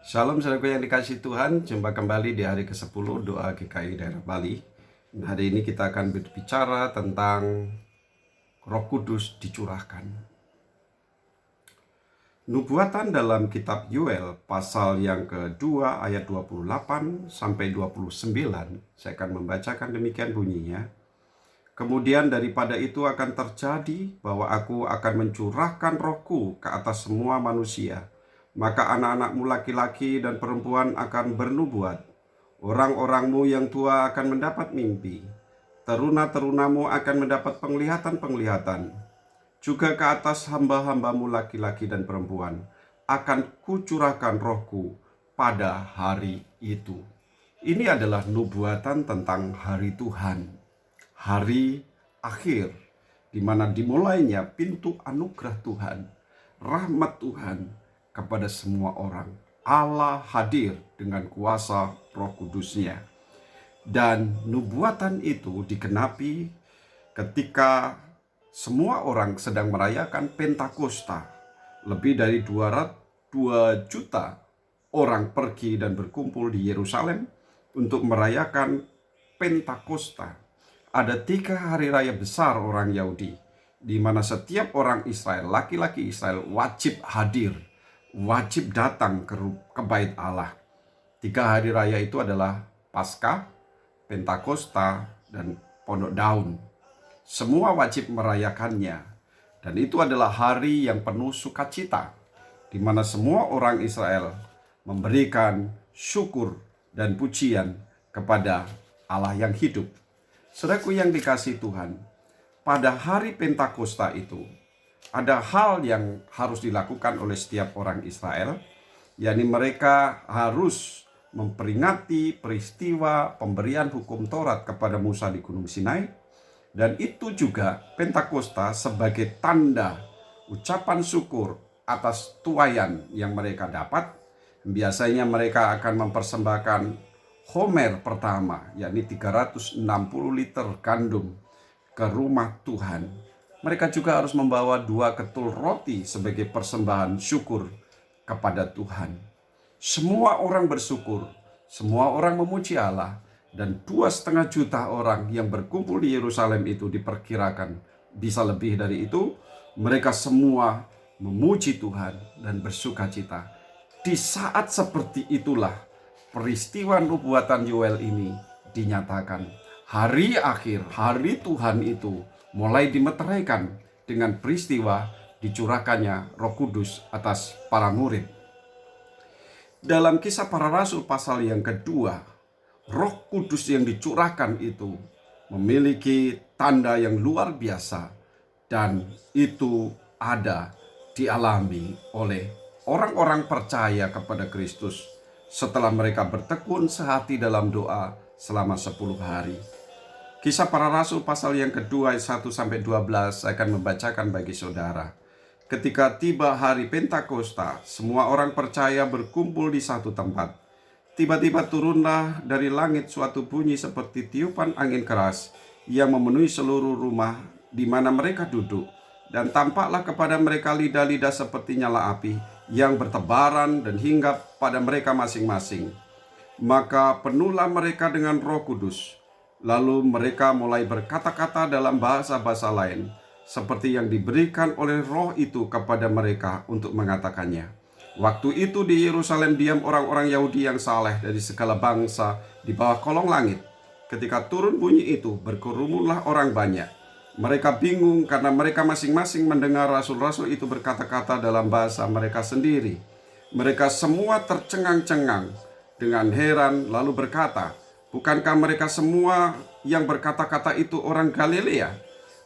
Shalom saudaraku yang dikasih Tuhan, jumpa kembali di hari ke-10 doa GKI daerah Bali. Hari ini kita akan berbicara tentang Roh Kudus dicurahkan. Nubuatan dalam kitab Yoel pasal yang kedua ayat 28 sampai 29. Saya akan membacakan demikian bunyinya. Kemudian daripada itu akan terjadi bahwa aku akan mencurahkan rohku ke atas semua manusia. Maka anak-anakmu laki-laki dan perempuan akan bernubuat. Orang-orangmu yang tua akan mendapat mimpi. Teruna-terunamu akan mendapat penglihatan-penglihatan. Juga ke atas hamba-hambamu laki-laki dan perempuan akan kucurahkan rohku pada hari itu. Ini adalah nubuatan tentang hari Tuhan, hari akhir, di mana dimulainya pintu anugerah Tuhan, rahmat Tuhan kepada semua orang. Allah hadir dengan kuasa Roh Kudus-Nya. Dan nubuatan itu digenapi ketika semua orang sedang merayakan Pentakosta. Lebih dari 2 juta orang pergi dan berkumpul di Yerusalem untuk merayakan Pentakosta. Ada 3 hari raya besar orang Yahudi, di mana setiap orang Israel, laki-laki Israel wajib hadir, wajib datang ke bait Allah. 3 hari raya itu adalah Paskah, Pentakosta, dan Pondok Daun. Semua wajib merayakannya. Dan itu adalah hari yang penuh sukacita, di mana semua orang Israel memberikan syukur dan pujian kepada Allah yang hidup. Saudaraku yang dikasihi Tuhan, pada hari Pentakosta itu ada hal yang harus dilakukan oleh setiap orang Israel, yakni mereka harus memperingati peristiwa pemberian hukum Taurat kepada Musa di Gunung Sinai. Dan itu juga Pentakosta sebagai tanda ucapan syukur atas tuaian yang mereka dapat. Biasanya mereka akan mempersembahkan homer pertama, yakni 360 liter gandum ke rumah Tuhan. Mereka juga harus membawa 2 ketul roti sebagai persembahan syukur kepada Tuhan. Semua orang bersyukur, semua orang memuji Allah, dan 2,5 juta orang yang berkumpul di Yerusalem itu diperkirakan bisa lebih dari itu. Mereka semua memuji Tuhan dan bersukacita. Di saat seperti itulah peristiwa nubuatan Yoel ini dinyatakan. Hari akhir, hari Tuhan itu mulai dimeteraikan dengan peristiwa dicurahkannya Roh Kudus atas para murid. Dalam Kisah Para Rasul pasal yang kedua, Roh Kudus yang dicurahkan itu memiliki tanda yang luar biasa, dan itu ada dialami oleh orang-orang percaya kepada Kristus setelah mereka bertekun sehati dalam doa selama 10 hari. Kisah Para Rasul pasal yang kedua ayat 1-12 saya akan membacakan bagi saudara. Ketika tiba hari Pentakosta, semua orang percaya berkumpul di satu tempat. Tiba-tiba turunlah dari langit suatu bunyi seperti tiupan angin keras yang memenuhi seluruh rumah di mana mereka duduk. Dan tampaklah kepada mereka lidah-lidah seperti nyala api yang bertebaran dan hinggap pada mereka masing-masing. Maka penuhlah mereka dengan Roh Kudus. Lalu mereka mulai berkata-kata dalam bahasa-bahasa lain, seperti yang diberikan oleh Roh itu kepada mereka untuk mengatakannya. Waktu itu di Yerusalem diam orang-orang Yahudi yang saleh dari segala bangsa di bawah kolong langit. Ketika turun bunyi itu, berkerumunlah orang banyak. Mereka bingung karena mereka masing-masing mendengar rasul-rasul itu berkata-kata dalam bahasa mereka sendiri. Mereka semua tercengang-cengang dengan heran lalu berkata, "Bukankah mereka semua yang berkata-kata itu orang Galilea?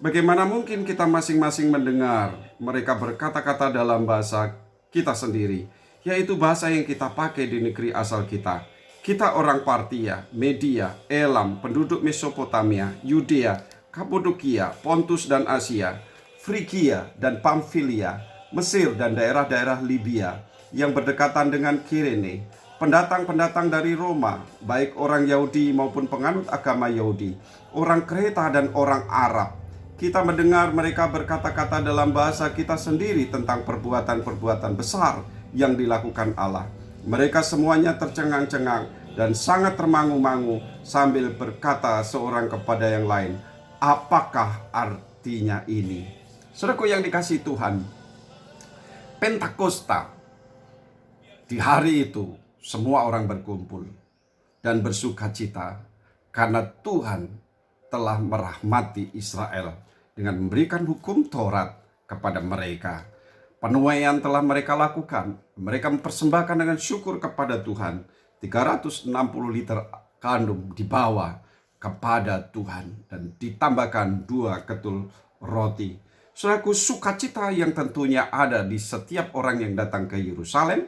Bagaimana mungkin kita masing-masing mendengar mereka berkata-kata dalam bahasa kita sendiri, yaitu bahasa yang kita pakai di negeri asal kita. Kita orang Partia, Media, Elam, penduduk Mesopotamia, Yudea, Kapadokia, Pontus dan Asia, Frigia dan Pamfilia, Mesir dan daerah-daerah Libya yang berdekatan dengan Kirene, pendatang-pendatang dari Roma, baik orang Yahudi maupun penganut agama Yahudi, orang Kreta dan orang Arab. Kita mendengar mereka berkata-kata dalam bahasa kita sendiri tentang perbuatan-perbuatan besar yang dilakukan Allah. Mereka semuanya tercengang-cengang dan sangat termangu-mangu sambil berkata seorang kepada yang lain, apakah artinya ini? Saudaraku yang dikasihi Tuhan, Pentakosta, di hari itu semua orang berkumpul dan bersuka cita karena Tuhan telah merahmati Israel dengan memberikan hukum Taurat kepada mereka. Penuaian telah mereka lakukan. Mereka mempersembahkan dengan syukur kepada Tuhan. 360 liter gandum dibawa kepada Tuhan dan ditambahkan 2 ketul roti. Saudaraku, sukacita yang tentunya ada di setiap orang yang datang ke Yerusalem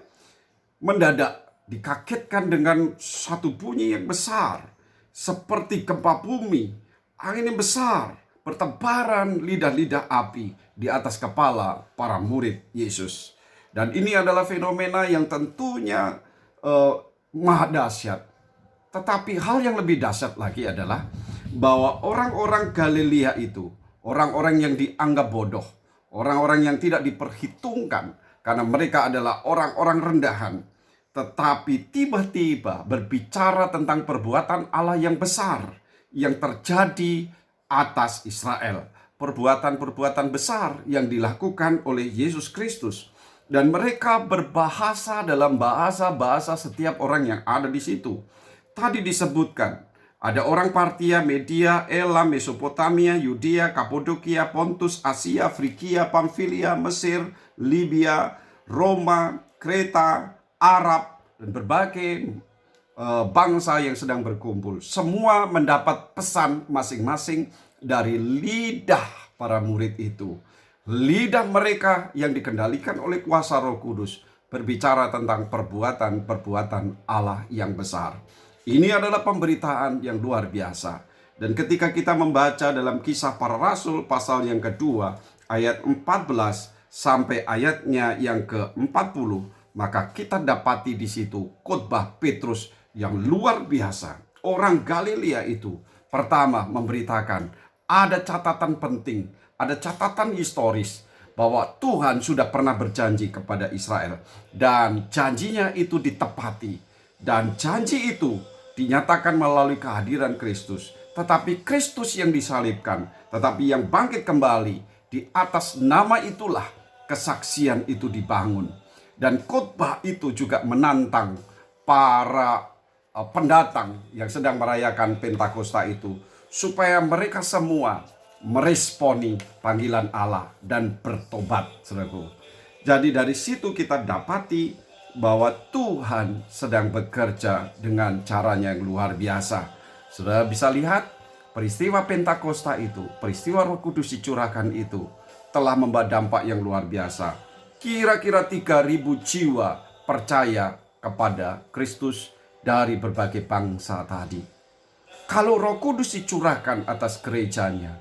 mendadak dikagetkan dengan satu bunyi yang besar, seperti gempa bumi, angin yang besar, bertebaran lidah-lidah api di atas kepala para murid Yesus. Dan ini adalah fenomena yang tentunya maha dahsyat. Tetapi hal yang lebih dahsyat lagi adalah bahwa orang-orang Galilea itu, orang-orang yang dianggap bodoh, orang-orang yang tidak diperhitungkan karena mereka adalah orang-orang rendahan, tetapi tiba-tiba berbicara tentang perbuatan Allah yang besar yang terjadi atas Israel. Perbuatan-perbuatan besar yang dilakukan oleh Yesus Kristus. Dan mereka berbahasa dalam bahasa-bahasa setiap orang yang ada di situ. Tadi disebutkan, ada orang Partia, Media, Elam, Mesopotamia, Yudea, Kapadokia, Pontus, Asia, Frigia, Pamfilia, Mesir, Libya, Roma, Kreta, Arab, dan berbagai bangsa yang sedang berkumpul. Semua mendapat pesan masing-masing dari lidah para murid itu. Lidah mereka yang dikendalikan oleh kuasa Roh Kudus berbicara tentang perbuatan-perbuatan Allah yang besar. Ini adalah pemberitaan yang luar biasa. Dan ketika kita membaca dalam Kisah Para Rasul pasal yang kedua ayat 14 sampai ayatnya yang ke-40, maka kita dapati di situ khotbah Petrus yang luar biasa. Orang Galilea itu pertama memberitakan ada catatan penting, ada catatan historis bahwa Tuhan sudah pernah berjanji kepada Israel dan janjinya itu ditepati, dan janji itu dinyatakan melalui kehadiran Kristus. Tetapi Kristus yang disalibkan, tetapi yang bangkit kembali, di atas nama itulah kesaksian itu dibangun. Dan khotbah itu juga menantang para pendatang yang sedang merayakan Pentakosta itu, supaya mereka semua meresponi panggilan Allah dan bertobat, saudaraku. Jadi dari situ kita dapati bahwa Tuhan sedang bekerja dengan caranya yang luar biasa. Saudara bisa lihat peristiwa Pentakosta itu, peristiwa Roh Kudus dicurahkan itu telah membawa dampak yang luar biasa. Kira-kira 3.000 jiwa percaya kepada Kristus dari berbagai bangsa tadi. Kalau Roh Kudus dicurahkan atas gerejanya,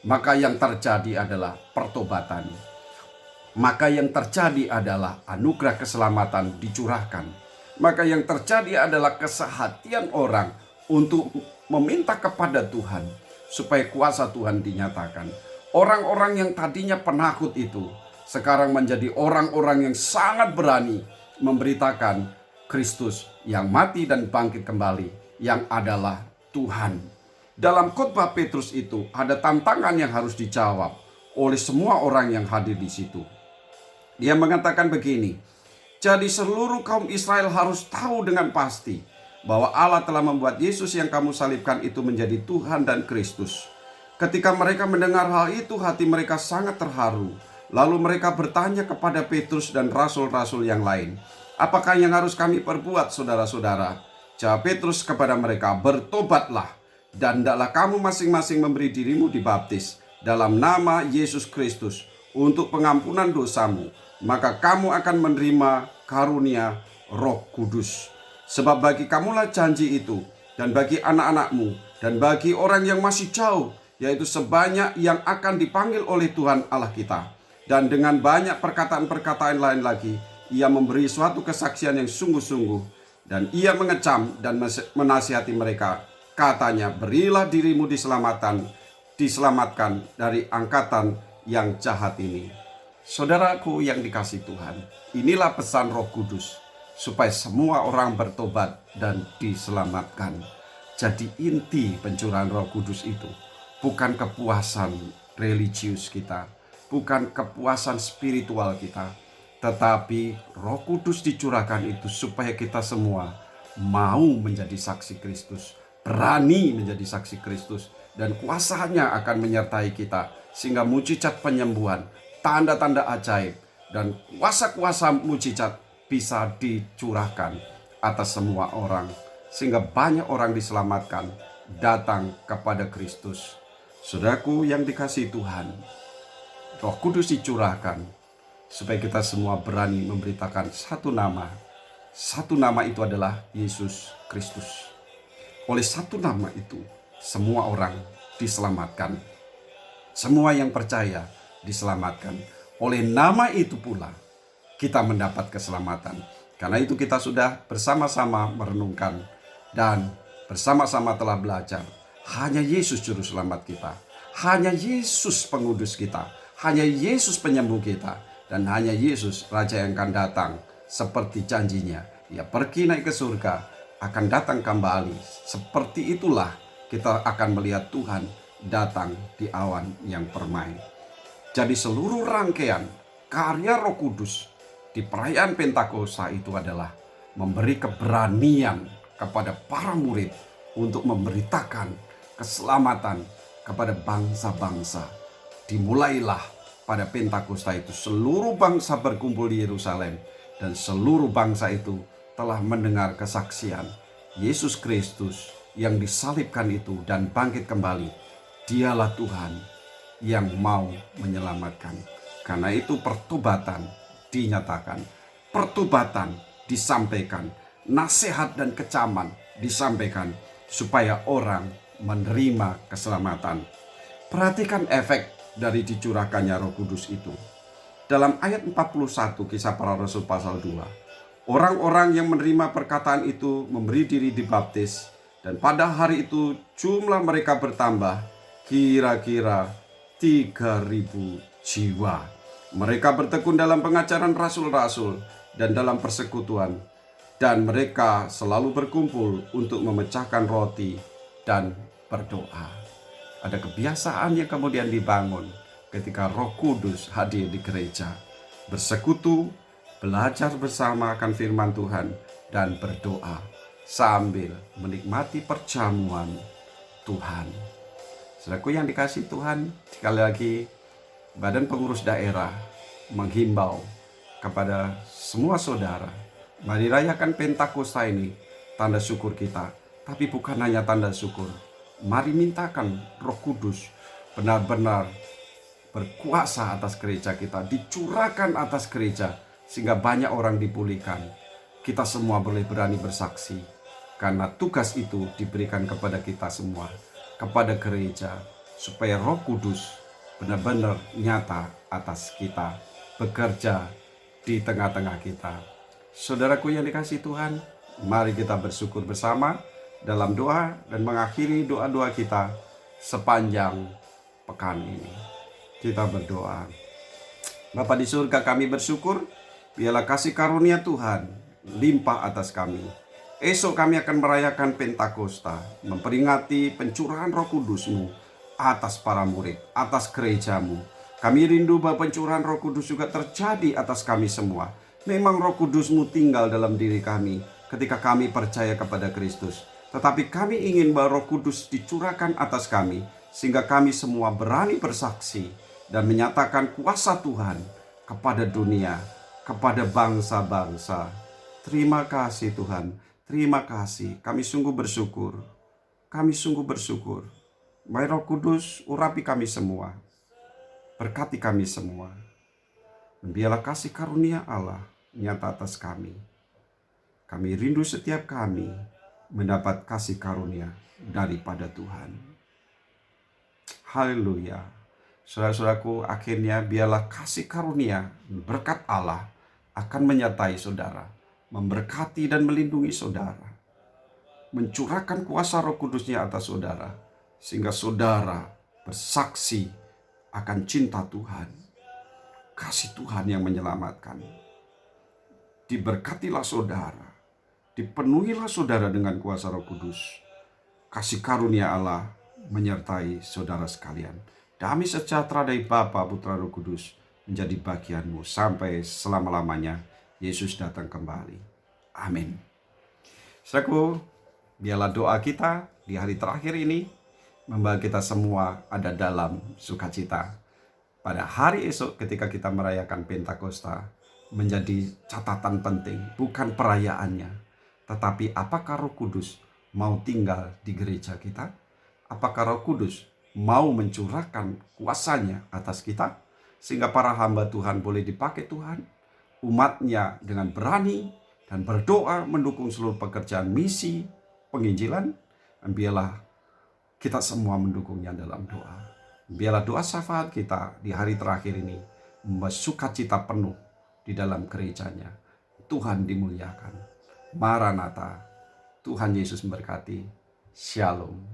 maka yang terjadi adalah pertobatan. Maka yang terjadi adalah anugerah keselamatan dicurahkan. Maka yang terjadi adalah kesehatian orang untuk meminta kepada Tuhan supaya kuasa Tuhan dinyatakan. Orang-orang yang tadinya penakut itu sekarang menjadi orang-orang yang sangat berani memberitakan Kristus yang mati dan bangkit kembali, yang adalah Tuhan. Dalam khotbah Petrus itu ada tantangan yang harus dijawab oleh semua orang yang hadir di situ. Dia mengatakan begini, jadi seluruh kaum Israel harus tahu dengan pasti bahwa Allah telah membuat Yesus yang kamu salibkan itu menjadi Tuhan dan Kristus. Ketika mereka mendengar hal itu, hati mereka sangat terharu. Lalu mereka bertanya kepada Petrus dan rasul-rasul yang lain, apakah yang harus kami perbuat, saudara-saudara? Jawab Petrus kepada mereka, bertobatlah dan hendaklah kamu masing-masing memberi dirimu dibaptis dalam nama Yesus Kristus untuk pengampunan dosamu, maka kamu akan menerima karunia Roh Kudus. Sebab bagi kamulah janji itu, dan bagi anak-anakmu, dan bagi orang yang masih jauh, yaitu sebanyak yang akan dipanggil oleh Tuhan Allah kita. Dan dengan banyak perkataan-perkataan lain lagi, ia memberi suatu kesaksian yang sungguh-sungguh. Dan ia mengecam dan menasihati mereka. Katanya, berilah dirimu diselamatkan dari angkatan yang jahat ini. Saudaraku yang dikasihi Tuhan, inilah pesan Roh Kudus. supaya semua orang bertobat dan diselamatkan. Jadi inti pencurahan Roh Kudus itu bukan kepuasan religius kita, bukan kepuasan spiritual kita, tetapi Roh Kudus dicurahkan itu supaya kita semua mau menjadi saksi Kristus, berani menjadi saksi Kristus, dan kuasanya akan menyertai kita sehingga mujizat penyembuhan, tanda-tanda ajaib, dan kuasa-kuasa mujizat bisa dicurahkan atas semua orang sehingga banyak orang diselamatkan datang kepada Kristus. Saudaraku yang dikasihi Tuhan, Roh Kudus dicurahkan supaya kita semua berani memberitakan satu nama. Satu nama itu adalah Yesus Kristus. Oleh satu nama itu semua orang diselamatkan. Semua yang percaya diselamatkan. Oleh nama itu pula kita mendapat keselamatan. Karena itu kita sudah bersama-sama merenungkan dan bersama-sama telah belajar. Hanya Yesus juru selamat kita. Hanya Yesus pengudus kita. Hanya Yesus penyembuh kita. Dan hanya Yesus Raja yang akan datang seperti janjinya. Dia pergi naik ke surga, akan datang kembali. Seperti itulah kita akan melihat Tuhan datang di awan yang permai. Jadi seluruh rangkaian karya Roh Kudus di perayaan Pentakosta itu adalah memberi keberanian kepada para murid untuk memberitakan keselamatan kepada bangsa-bangsa. Dimulailah pada Pentakosta itu seluruh bangsa berkumpul di Yerusalem, dan seluruh bangsa itu telah mendengar kesaksian Yesus Kristus yang disalibkan itu dan bangkit kembali. Dialah Tuhan yang mau menyelamatkan. Karena itu pertobatan dinyatakan, pertobatan disampaikan, nasihat dan kecaman disampaikan supaya orang menerima keselamatan. Perhatikan efek dari dicurahkannya Roh Kudus itu. Dalam ayat 41 Kisah Para Rasul pasal 2, orang-orang yang menerima perkataan itu memberi diri dibaptis, dan pada hari itu jumlah mereka bertambah kira-kira 3.000 jiwa. Mereka bertekun dalam pengajaran rasul-rasul dan dalam persekutuan, dan mereka selalu berkumpul untuk memecahkan roti dan berdoa. Ada kebiasaan yang kemudian dibangun ketika Roh Kudus hadir di gereja. Bersekutu, belajar bersama akan firman Tuhan, dan berdoa sambil menikmati perjamuan Tuhan. Saudaraku yang dikasihi Tuhan, sekali lagi Badan Pengurus Daerah menghimbau kepada semua saudara, mari rayakan Pentakosta ini, tanda syukur kita. Tapi bukan hanya tanda syukur, mari mintakan Roh Kudus benar-benar berkuasa atas gereja kita, dicurahkan atas gereja, sehingga banyak orang dipulihkan. Kita semua boleh berani bersaksi, karena tugas itu diberikan kepada kita semua, kepada gereja, supaya Roh Kudus benar-benar nyata atas kita, bekerja di tengah-tengah kita. Saudaraku yang dikasihi Tuhan, mari kita bersyukur bersama dalam doa dan mengakhiri doa-doa kita sepanjang pekan ini. Kita berdoa. Bapa di surga, kami bersyukur, biarlah kasih karunia Tuhan limpah atas kami. Esok kami akan merayakan Pentakosta, memperingati pencurahan Roh Kudus-Mu atas para murid, atas gerejamu. Kami rindu bahwa pencurahan Roh Kudus juga terjadi atas kami semua. Memang Roh Kudus-Mu tinggal dalam diri kami ketika kami percaya kepada Kristus. Tetapi kami ingin bahwa Roh Kudus dicurahkan atas kami, sehingga kami semua berani bersaksi dan menyatakan kuasa Tuhan kepada dunia, kepada bangsa-bangsa. Terima kasih Tuhan, terima kasih. Kami sungguh bersyukur. Kami sungguh bersyukur. Mari Roh Kudus urapi kami semua, berkati kami semua. Biarlah kasih karunia Allah nyata atas kami. Kami rindu setiap kami mendapat kasih karunia daripada Tuhan. Haleluya. Saudara-saudaraku, akhirnya biarlah kasih karunia berkat Allah akan menyertai saudara, memberkati dan melindungi saudara, mencurahkan kuasa Roh Kudusnya atas saudara, sehingga saudara bersaksi akan cinta Tuhan, kasih Tuhan yang menyelamatkan. diberkatilah saudara, dipenuhilah saudara dengan kuasa Roh Kudus. Kasih karunia Allah menyertai saudara sekalian. Damai sejahtera dari Bapa, Putra, Roh Kudus menjadi bagianmu sampai selama-lamanya Yesus datang kembali. Amin. Saudaraku, biarlah doa kita di hari terakhir ini membawa kita semua ada dalam sukacita. Pada hari esok ketika kita merayakan Pentakosta, menjadi catatan penting, bukan perayaannya, tetapi apakah Roh Kudus mau tinggal di gereja kita? Apakah Roh Kudus mau mencurahkan kuasanya atas kita, sehingga para hamba Tuhan boleh dipakai Tuhan, umatnya dengan berani dan berdoa mendukung seluruh pekerjaan misi penginjilan. Biarlah kita semua mendukungnya dalam doa. Biarlah doa syafaat kita di hari terakhir ini membawa sukacita penuh di dalam gerejanya. Tuhan dimuliakan. Maranatha. Tuhan Yesus memberkati. Shalom.